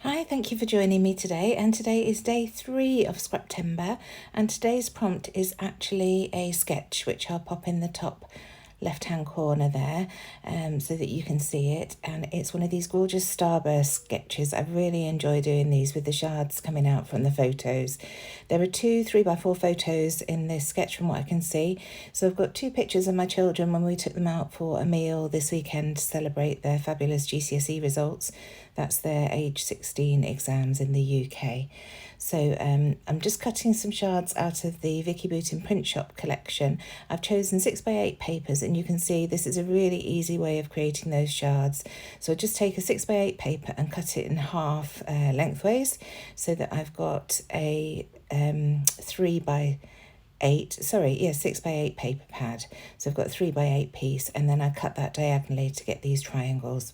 Hi, thank you for joining me today. And today is day 3 of Scraptember, and today's prompt is actually a sketch, which I'll pop in the top left-hand corner there, so that you can see it. And it's one of these gorgeous starburst sketches. I really enjoy doing these with the shards coming out from the photos. There are 2 3x4 photos in this sketch from what I can see. So I've got 2 pictures of my children when we took them out for a meal this weekend to celebrate their fabulous GCSE results. That's their age 16 exams in the UK. So I'm just cutting some shards out of the Vicki Boutin print shop collection. I've chosen 6x8 papers, and you can see this is a really easy way of creating those shards. So I just take a 6x8 paper and cut it in half lengthways, so that I've got a 6x8 paper pad. So I've got a 3x8 piece, and then I cut that diagonally to get these triangles.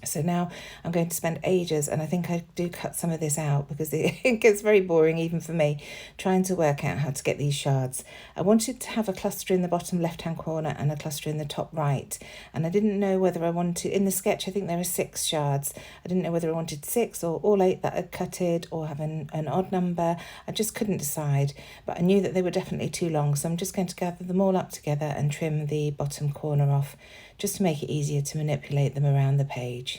So now I'm going to spend ages, and I think I do cut some of this out because it gets very boring even for me, trying to work out how to get these shards. I wanted to have a cluster in the bottom left-hand corner and a cluster in the top right, and I didn't know whether I wanted, in the sketch I think there are 6 shards, I didn't know whether I wanted 6 or all 8 that I'd cutted, or have an odd number. I just couldn't decide, but I knew that they were definitely too long, so I'm just going to gather them all up together and trim the bottom corner off, just to make it easier to manipulate them around the page.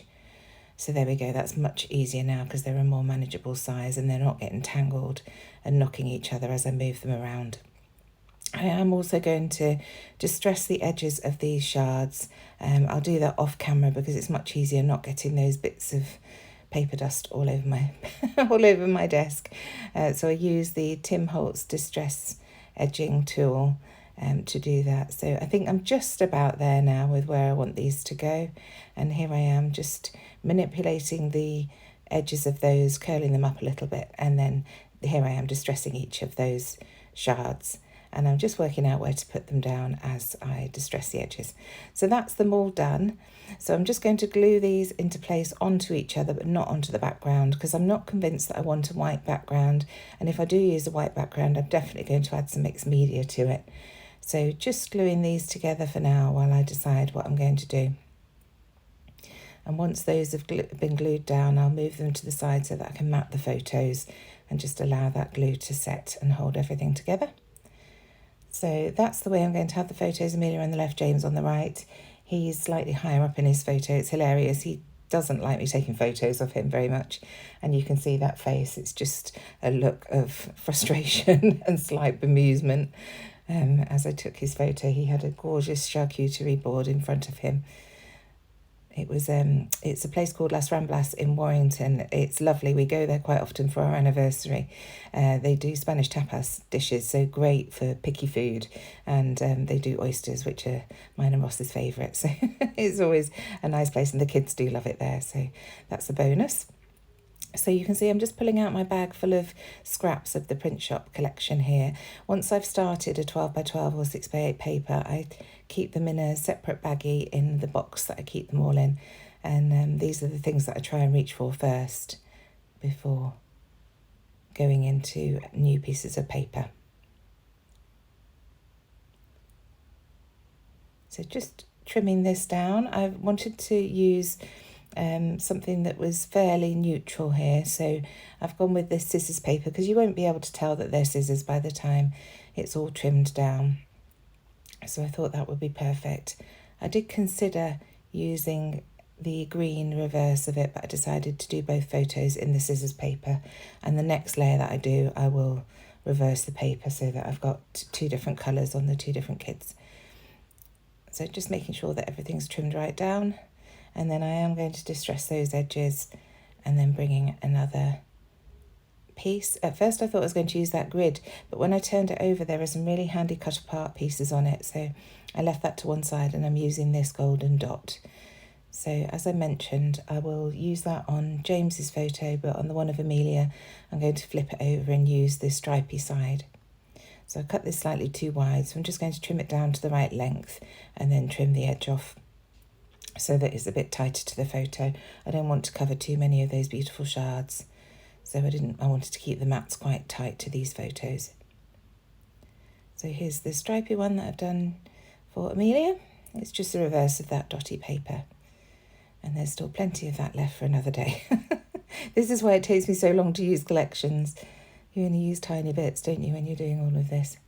So there we go, that's much easier now because they're a more manageable size and they're not getting tangled and knocking each other as I move them around. I am also going to distress the edges of these shards. I'll do that off camera because it's much easier not getting those bits of paper dust all over my all over my desk. So I use the Tim Holtz Distress Edging tool to do that. So I think I'm just about there now with where I want these to go, and here I am just manipulating the edges of those, curling them up a little bit, and then here I am distressing each of those shards, and I'm just working out where to put them down as I distress the edges. So that's them all done. So I'm just going to glue these into place onto each other, but not onto the background, because I'm not convinced that I want a white background, and if I do use a white background I'm definitely going to add some mixed media to it. So just gluing these together for now while I decide what I'm going to do. And once those have been glued down, I'll move them to the side so that I can map the photos and just allow that glue to set and hold everything together. So that's the way I'm going to have the photos. Amelia on the left, James on the right. He's slightly higher up in his photo. It's hilarious. He doesn't like me taking photos of him very much, and you can see that face. It's just a look of frustration and slight bemusement. As I took his photo, he had a gorgeous charcuterie board in front of him. It's a place called Las Ramblas in Warrington. It's lovely. We go there quite often for our anniversary. They do Spanish tapas dishes, so great for picky food. And they do oysters, which are mine and Ross's favourite. So it's always a nice place, and the kids do love it there. So that's a bonus. So you can see I'm just pulling out my bag full of scraps of the print shop collection here. Once I've started a 12x12 or 6x8 paper, I keep them in a separate baggie in the box that I keep them all in. And these are the things that I try and reach for first before going into new pieces of paper. So just trimming this down. I wanted to use something that was fairly neutral here, so I've gone with this scissors paper because you won't be able to tell that they're scissors by the time it's all trimmed down. So I thought that would be perfect. I did consider using the green reverse of it, but I decided to do both photos in the scissors paper, and the next layer that I do I will reverse the paper so that I've got 2 different colours on the 2 different kids. So just making sure that everything's trimmed right down. And then I am going to distress those edges, and then bringing another piece. At first I thought I was going to use that grid, but when I turned it over there are some really handy cut apart pieces on it, so I left that to one side and I'm using this golden dot. So as I mentioned, I will use that on James's photo, but on the one of Amelia I'm going to flip it over and use this stripy side. So I cut this slightly too wide, so I'm just going to trim it down to the right length and then trim the edge off, so that it's a bit tighter to the photo. I don't want to cover too many of those beautiful shards, so I wanted to keep the mats quite tight to these photos. So here's the stripy one that I've done for Amelia. It's just the reverse of that dotty paper, and there's still plenty of that left for another day. This is why it takes me so long to use collections. You only use tiny bits, don't you, when you're doing all of this?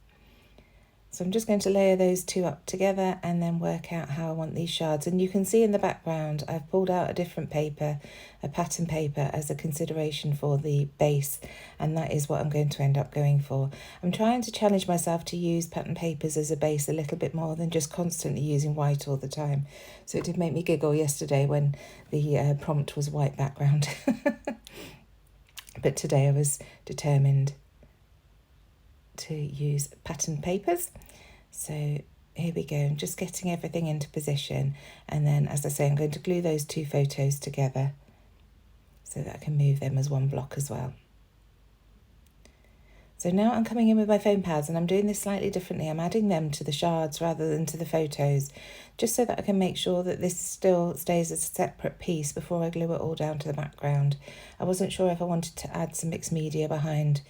So I'm just going to layer those two up together and then work out how I want these shards. And you can see in the background, I've pulled out a different paper, a pattern paper, as a consideration for the base. And that is what I'm going to end up going for. I'm trying to challenge myself to use pattern papers as a base a little bit more than just constantly using white all the time. So it did make me giggle yesterday when the prompt was white background. But today I was determined to use pattern papers. So here we go. I'm just getting everything into position, and then, as I say, I'm going to glue those two photos together so that I can move them as one block as well. So now I'm coming in with my foam pads, and I'm doing this slightly differently. I'm adding them to the shards rather than to the photos, just so that I can make sure that this still stays as a separate piece before I glue it all down to the background. I wasn't sure if I wanted to add some mixed media behind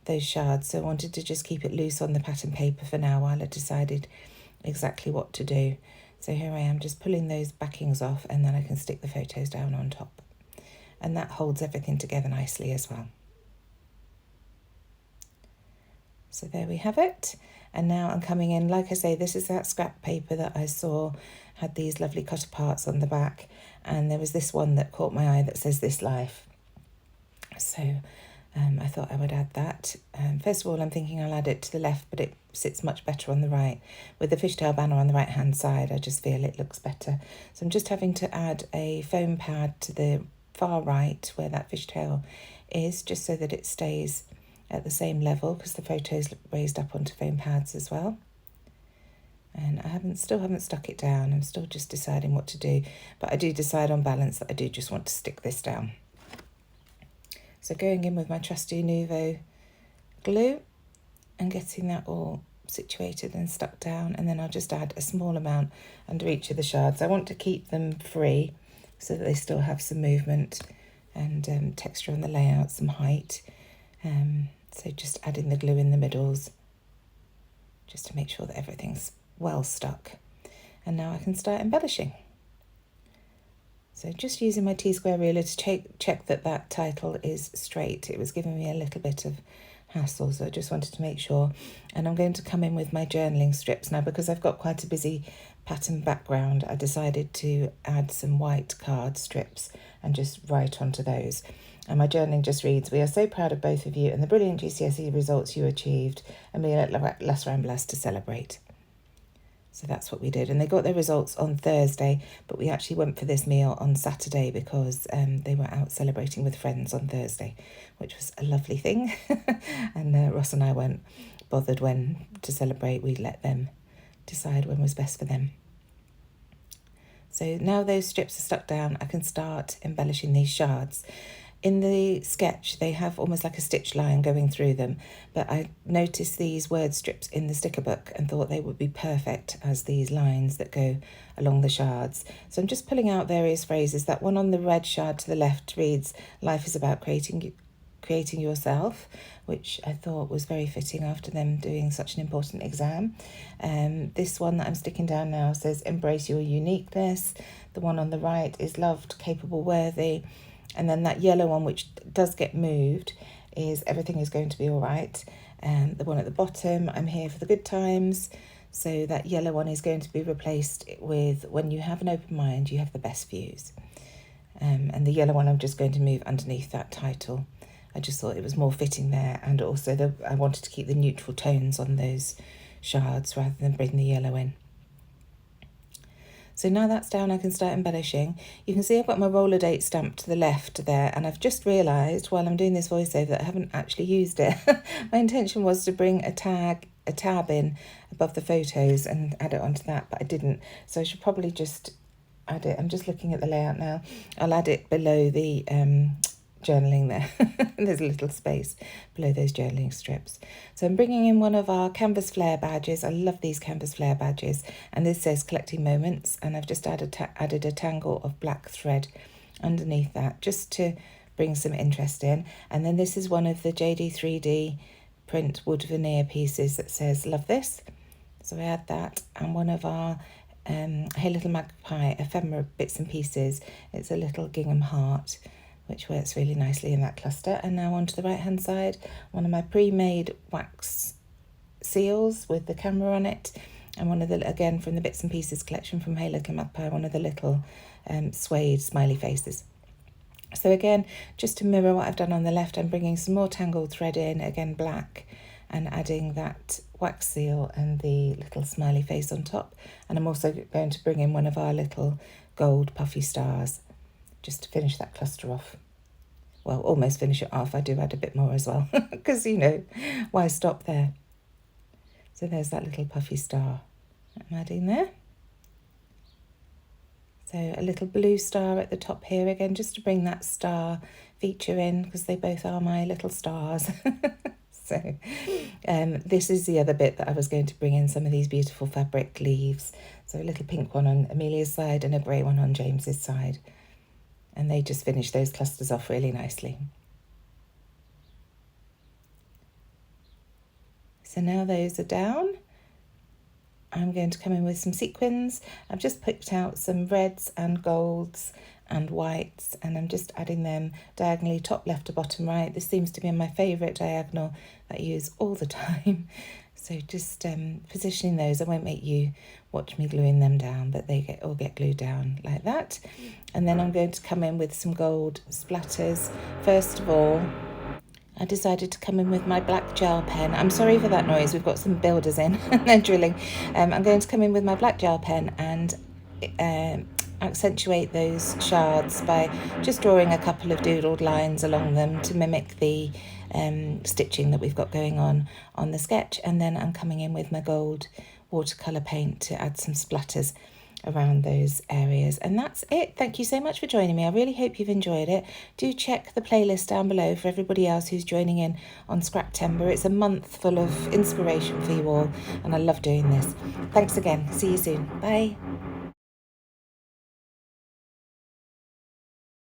those shards, so I wanted to just keep it loose on the pattern paper for now while I decided exactly what to do. So here I am, just pulling those backings off, and then I can stick the photos down on top, and that holds everything together nicely as well. So there we have it. And now I'm coming in, like I say, this is that scrap paper that I saw had these lovely cut aparts on the back, and there was this one that caught my eye that says "This Life." So I thought I would add that. First of all, I'm thinking I'll add it to the left, but it sits much better on the right. With the fishtail banner on the right hand side, I just feel it looks better. So I'm just having to add a foam pad to the far right where that fishtail is, just so that it stays at the same level, because the photo's raised up onto foam pads as well. And I still haven't stuck it down. I'm still just deciding what to do, but I do decide on balance that I do just want to stick this down. So going in with my trusty Nuvo glue and getting that all situated and stuck down, and then I'll just add a small amount under each of the shards. I want to keep them free so that they still have some movement and texture on the layout, some height. So just adding the glue in the middles just to make sure that everything's well stuck. And now I can start embellishing. So just using my T-square ruler to check that that title is straight. It was giving me a little bit of hassle, so I just wanted to make sure. And I'm going to come in with my journaling strips now, because I've got quite a busy pattern background. I decided to add some white card strips and just write onto those. And my journaling just reads, "We are so proud of both of you and the brilliant GCSE results you achieved, and we are at Las Ramblas to celebrate." So that's what we did. And they got their results on Thursday, but we actually went for this meal on Saturday because they were out celebrating with friends on Thursday, which was a lovely thing. And Ross and I weren't bothered when to celebrate. We let them decide when was best for them. So now those strips are stuck down, I can start embellishing these shards. In the sketch, they have almost like a stitch line going through them, but I noticed these word strips in the sticker book and thought they would be perfect as these lines that go along the shards. So I'm just pulling out various phrases. That one on the red shard to the left reads, "Life is about creating yourself," which I thought was very fitting after them doing such an important exam. This one that I'm sticking down now says, "Embrace your uniqueness." The one on the right is "Loved, capable, worthy." And then that yellow one, which does get moved, is "Everything is going to be all right." The one at the bottom, "I'm here for the good times." So that yellow one is going to be replaced with "When you have an open mind, you have the best views." And the yellow one I'm just going to move underneath that title. I just thought it was more fitting there, and also I wanted to keep the neutral tones on those shards rather than bring the yellow in. So now that's down, I can start embellishing. You can see I've got my roller date stamped to the left there, and I've just realised while I'm doing this voiceover that I haven't actually used it. My intention was to bring a tab in above the photos and add it onto that, but I didn't. So I should probably just add it. I'm just looking at the layout now. I'll add it below the journaling there. There's a little space below those journaling strips. So I'm bringing in one of our canvas flare badges. I love these canvas flare badges, and this says "Collecting Moments," and I've just added a tangle of black thread underneath that just to bring some interest in. And then this is one of the JD3DPrint wood veneer pieces that says "Love This," so I add that, and one of our Hey Little Magpie ephemera bits and pieces. It's a little gingham heart which works really nicely in that cluster. And now onto the right hand side, one of my pre-made wax seals with the camera on it, and one of the, again from the Bits and Pieces collection from Hey Little Magpie, one of the little suede smiley faces. So again, just to mirror what I've done on the left, I'm bringing some more tangled thread in, again black, and adding that wax seal and the little smiley face on top. And I'm also going to bring in one of our little gold puffy stars just to finish that cluster off. Well, almost finish it off. I do add a bit more as well, because, you know, why stop there? So there's that little puffy star I'm adding there. So a little blue star at the top here, again, just to bring that star feature in, because they both are my little stars. So this is the other bit that I was going to bring in, some of these beautiful fabric leaves. So a little pink one on Amelia's side and a grey one on James's side. And they just finish those clusters off really nicely. So now those are down, I'm going to come in with some sequins. I've just picked out some reds and golds and whites, and I'm just adding them diagonally top left to bottom right. This seems to be my favourite diagonal that I use all the time. So just positioning those. I won't make you watch me gluing them down, but they all get glued down like that. And then I'm going to come in with some gold splatters. First of all, I decided to come in with my black gel pen. I'm sorry for that noise, we've got some builders in and they're drilling. I'm going to come in with my black gel pen and accentuate those shards by just drawing a couple of doodled lines along them to mimic the stitching that we've got going on the sketch. And then I'm coming in with my gold watercolour paint to add some splatters around those areas. And that's it. Thank you so much for joining me. I really hope you've enjoyed it. Do check the playlist down below for everybody else who's joining in on Scraptember. It's a month full of inspiration for you all, and I love doing this. Thanks again. See you soon. Bye.